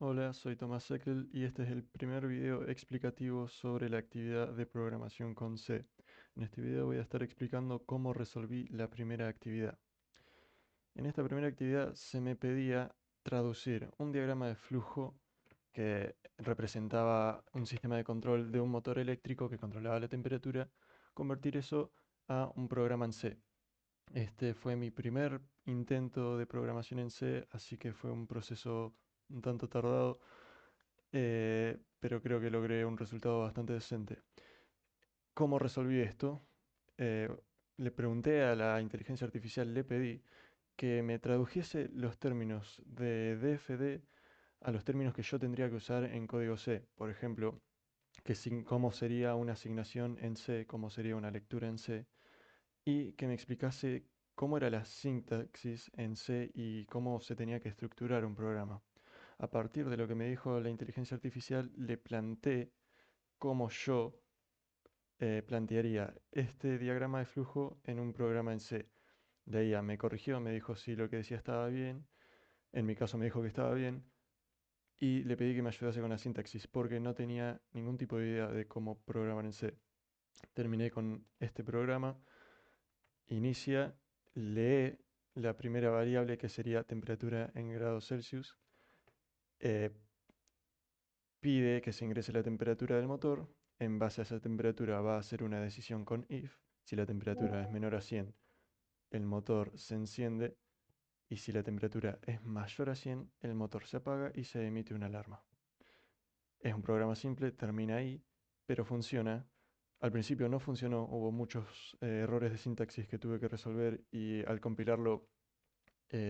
Hola, soy Tomás Eckel y este es el primer video explicativo sobre la actividad de programación con C. En este video voy a estar explicando cómo resolví la primera actividad. En esta primera actividad se me pedía traducir un diagrama de flujo que representaba un sistema de control de un motor eléctrico que controlaba la temperatura, convertir eso a un programa en C. Este fue mi primer intento de programación en C, así que fue un proceso un tanto tardado, pero creo que logré un resultado bastante decente. ¿Cómo resolví esto? Eh, Le pregunté a la inteligencia artificial, le pedí que me tradujese los términos de DFD a los términos que yo tendría que usar en código C. Por ejemplo, cómo sería una asignación en C, cómo sería una lectura en C, y que me explicase cómo era la sintaxis en C y cómo se tenía que estructurar un programa. A partir de lo que me dijo la inteligencia artificial, le planteé cómo yo plantearía este diagrama de flujo en un programa en C. De ahí me corrigió, me dijo si lo que decía estaba bien, en mi caso me dijo que estaba bien, y le pedí que me ayudase con la sintaxis porque no tenía ningún tipo de idea de cómo programar en C. Terminé con este programa, inicia, lee la primera variable que sería temperatura en grados Celsius, eh, pide que se ingrese la temperatura del motor. En base a esa temperatura va a hacer una decisión con if. Si la temperatura es menor a 100, el motor se enciende, y si la temperatura es mayor a 100, el motor se apaga y se emite una alarma. Es un programa simple, termina ahí, pero funciona. Al principio no funcionó, hubo muchos errores de sintaxis que tuve que resolver y al compilarlo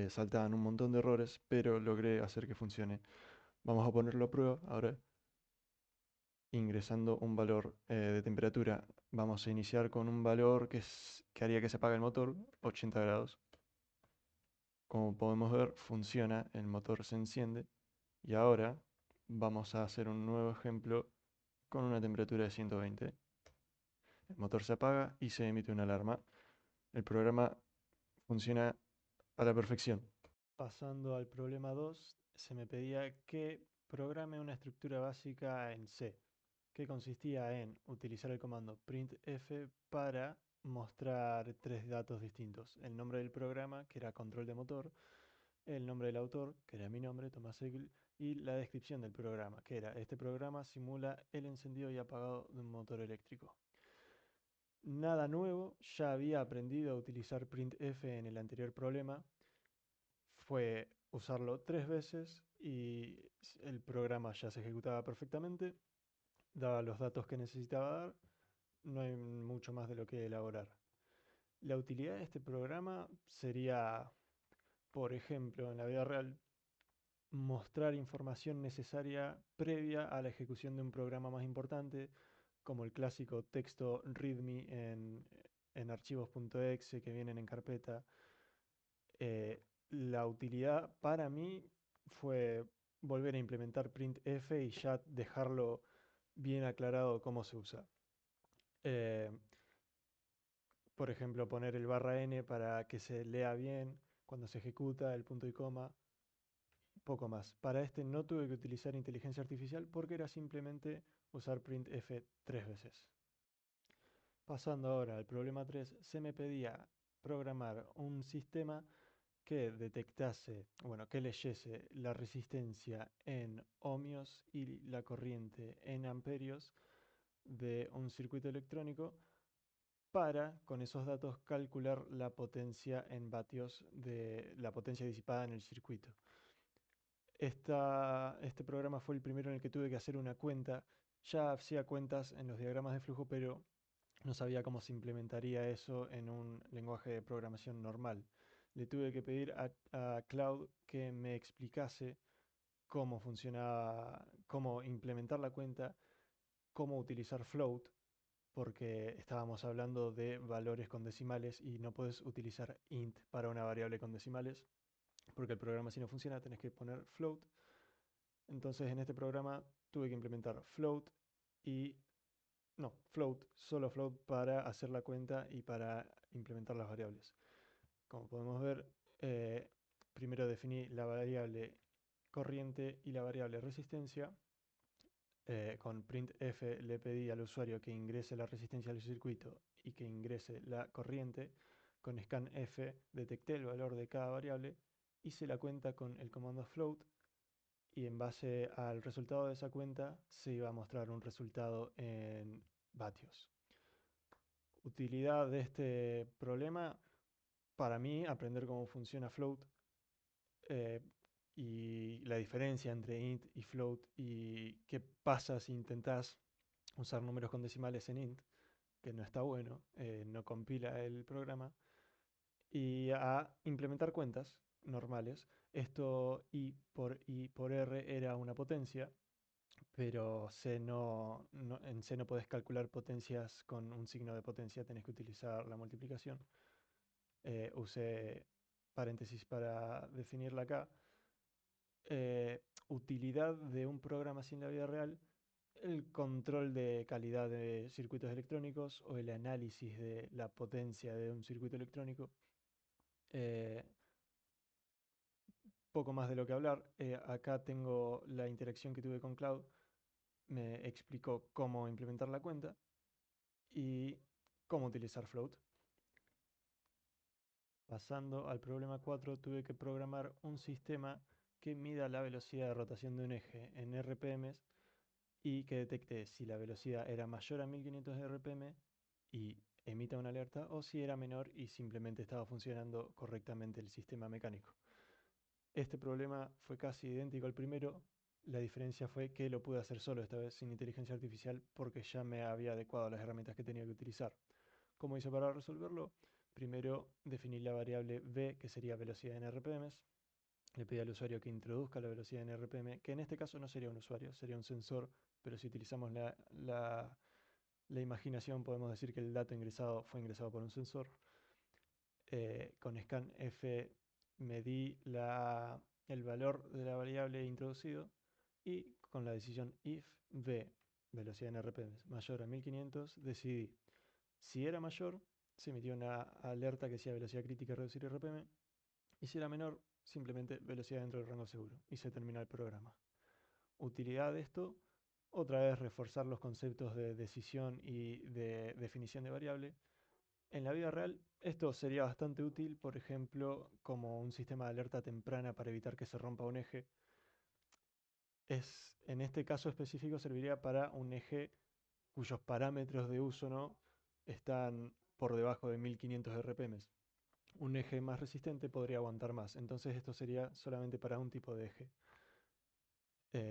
saltaban un montón de errores, pero logré hacer que funcione. Vamos a ponerlo a prueba ahora. Ingresando un valor de temperatura. Vamos a iniciar con un valor que haría que se apague el motor, 80 grados. Como podemos ver, funciona, el motor se enciende. Y ahora vamos a hacer un nuevo ejemplo con una temperatura de 120. El motor se apaga y se emite una alarma. El programa funciona a la perfección. Pasando al problema 2, se me pedía que programe una estructura básica en C, que consistía en utilizar el comando printf para mostrar tres datos distintos: el nombre del programa, que era control de motor; el nombre del autor, que era mi nombre, Tomás Egl; y la descripción del programa, que era: este programa simula el encendido y apagado de un motor eléctrico. Nada nuevo, ya había aprendido a utilizar printf en el anterior problema. Fue usarlo 3 veces y el programa ya se ejecutaba perfectamente, daba los datos que necesitaba dar. No hay mucho más de lo que elaborar. La utilidad de este programa sería, por ejemplo, en la vida real, mostrar información necesaria previa a la ejecución de un programa más importante, como el clásico texto README en archivos.exe que vienen en carpeta. La utilidad para mí fue volver a implementar printf y ya dejarlo bien aclarado cómo se usa. Eh, por ejemplo, poner el ~n para que se lea bien cuando se ejecuta, el punto y coma, poco más. Para este no tuve que utilizar inteligencia artificial porque era simplemente usar printf 3 veces. Pasando ahora al problema 3, se me pedía programar un sistema que detectase, bueno, que leyese la resistencia en ohmios y la corriente en amperios de un circuito electrónico para, con esos datos, calcular la potencia en vatios de la potencia disipada en el circuito. Este programa fue el primero en el que tuve que hacer una cuenta. Ya hacía cuentas en los diagramas de flujo, pero no sabía cómo se implementaría eso en un lenguaje de programación normal. Le tuve que pedir a Cloud que me explicase cómo funcionaba, cómo implementar la cuenta, cómo utilizar float, porque estábamos hablando de valores con decimales y no puedes utilizar int para una variable con decimales, porque el programa, si no funciona, tenés que poner float. Entonces en este programa tuve que implementar float y no, float, solo float para hacer la cuenta y para implementar las variables. Como podemos ver, primero definí la variable corriente y la variable resistencia. Con printf le pedí al usuario que ingrese la resistencia al circuito y que ingrese la corriente. Con scanf detecté el valor de cada variable, hice la cuenta con el comando float y en base al resultado de esa cuenta se iba a mostrar un resultado en vatios. Utilidad de este problema, para mí, aprender cómo funciona float eh, y la diferencia entre int y float y qué pasa si intentás usar números con decimales en int, que no está bueno, no compila el programa, y a implementar cuentas normales. Esto I por R era una potencia, pero en C no podés calcular potencias con un signo de potencia, tenés que utilizar la multiplicación. Usé paréntesis para definirla acá. Utilidad de un programa así en la vida real: el control de calidad de circuitos electrónicos o el análisis de la potencia de un circuito electrónico. Eh, Poco más de lo que hablar. Acá tengo la interacción que tuve con Cloud. Me explicó cómo implementar la cuenta y cómo utilizar float. Pasando al problema 4, tuve que programar un sistema que mida la velocidad de rotación de un eje en RPMs y que detecte si la velocidad era mayor a 1500 RPM y emita una alerta, o si era menor y simplemente estaba funcionando correctamente el sistema mecánico. Este problema fue casi idéntico al primero. La diferencia fue que lo pude hacer solo, esta vez sin inteligencia artificial, porque ya me había adecuado a las herramientas que tenía que utilizar. ¿Cómo hice para resolverlo? Primero definí la variable v, que sería velocidad en RPMs. Le pedí al usuario que introduzca la velocidad en RPM, que en este caso no sería un usuario, sería un sensor, pero si utilizamos la imaginación podemos decir que el dato ingresado fue ingresado por un sensor. Con scanf medí el valor de la variable introducido y con la decisión if v, velocidad en RPM, mayor a 1500, decidí si era mayor, se emitió una alerta que decía velocidad crítica reducir RPM, y si era menor, simplemente velocidad dentro del rango seguro, y se terminó el programa. Utilidad de esto: otra vez reforzar los conceptos de decisión y de definición de variable. En la vida real, esto sería bastante útil, por ejemplo, como un sistema de alerta temprana para evitar que se rompa un eje. En este caso específico serviría para un eje cuyos parámetros de uso no están por debajo de 1500 RPM. Un eje más resistente podría aguantar más, entonces esto sería solamente para un tipo de eje.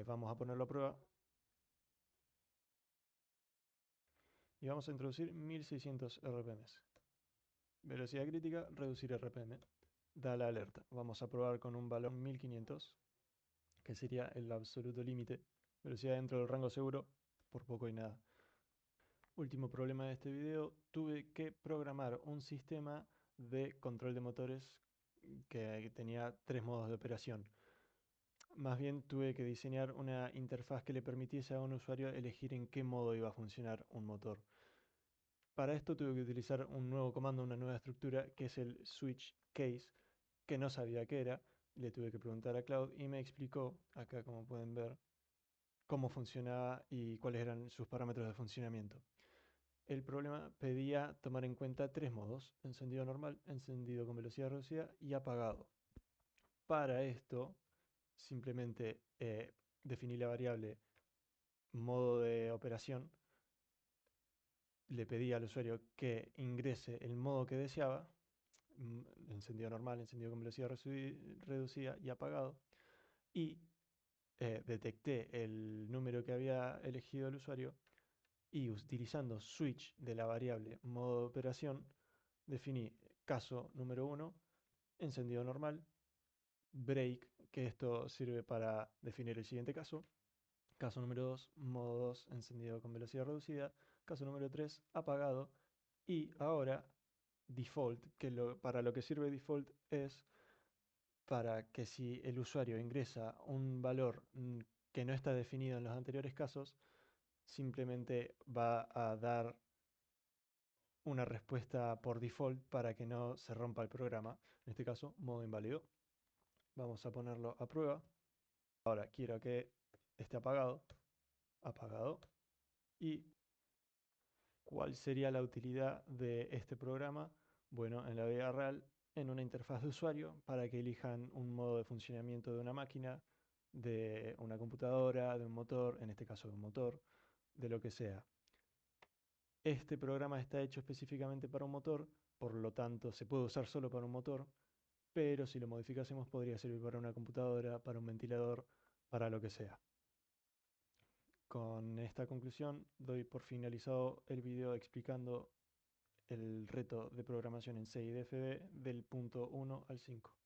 Vamos a ponerlo a prueba y vamos a introducir 1600 RPM. Velocidad crítica, reducir RPM. Da la alerta. Vamos a probar con un valor 1500, que sería el absoluto límite. Velocidad dentro del rango seguro, por poco y nada. Último problema de este video: tuve que programar un sistema de control de motores que tenía 3 modos de operación. Más bien tuve que diseñar una interfaz que le permitiese a un usuario elegir en qué modo iba a funcionar un motor. Para esto tuve que utilizar un nuevo comando, una nueva estructura, que es el switch case, que no sabía qué era. Le tuve que preguntar a Cloud y me explicó, acá como pueden ver, cómo funcionaba y cuáles eran sus parámetros de funcionamiento. El problema pedía tomar en cuenta 3 modos: encendido normal, encendido con velocidad reducida y apagado. Para esto, simplemente definí la variable modo de operación, le pedí al usuario que ingrese el modo que deseaba: encendido normal, encendido con velocidad reducida y apagado, y detecté el número que había elegido el usuario y, utilizando switch de la variable modo de operación, definí caso número 1, encendido normal, break, que esto sirve para definir el siguiente caso. Caso número 2, modo 2, encendido con velocidad reducida. Caso número 3, apagado. Y ahora, default, que para lo que sirve default es para que si el usuario ingresa un valor que no está definido en los anteriores casos, simplemente va a dar una respuesta por default para que no se rompa el programa. En este caso, modo inválido. Vamos a ponerlo a prueba. Ahora quiero que esté apagado, apagado. ¿Y cuál sería la utilidad de este programa? Bueno, en la vida real, en una interfaz de usuario para que elijan un modo de funcionamiento de una máquina, de una computadora, de un motor, en este caso de un motor, de lo que sea. Este programa está hecho específicamente para un motor, por lo tanto se puede usar solo para un motor, pero si lo modificásemos podría servir para una computadora, para un ventilador, para lo que sea. Con esta conclusión doy por finalizado el video explicando el reto de programación en C y DFD del punto 1 al 5.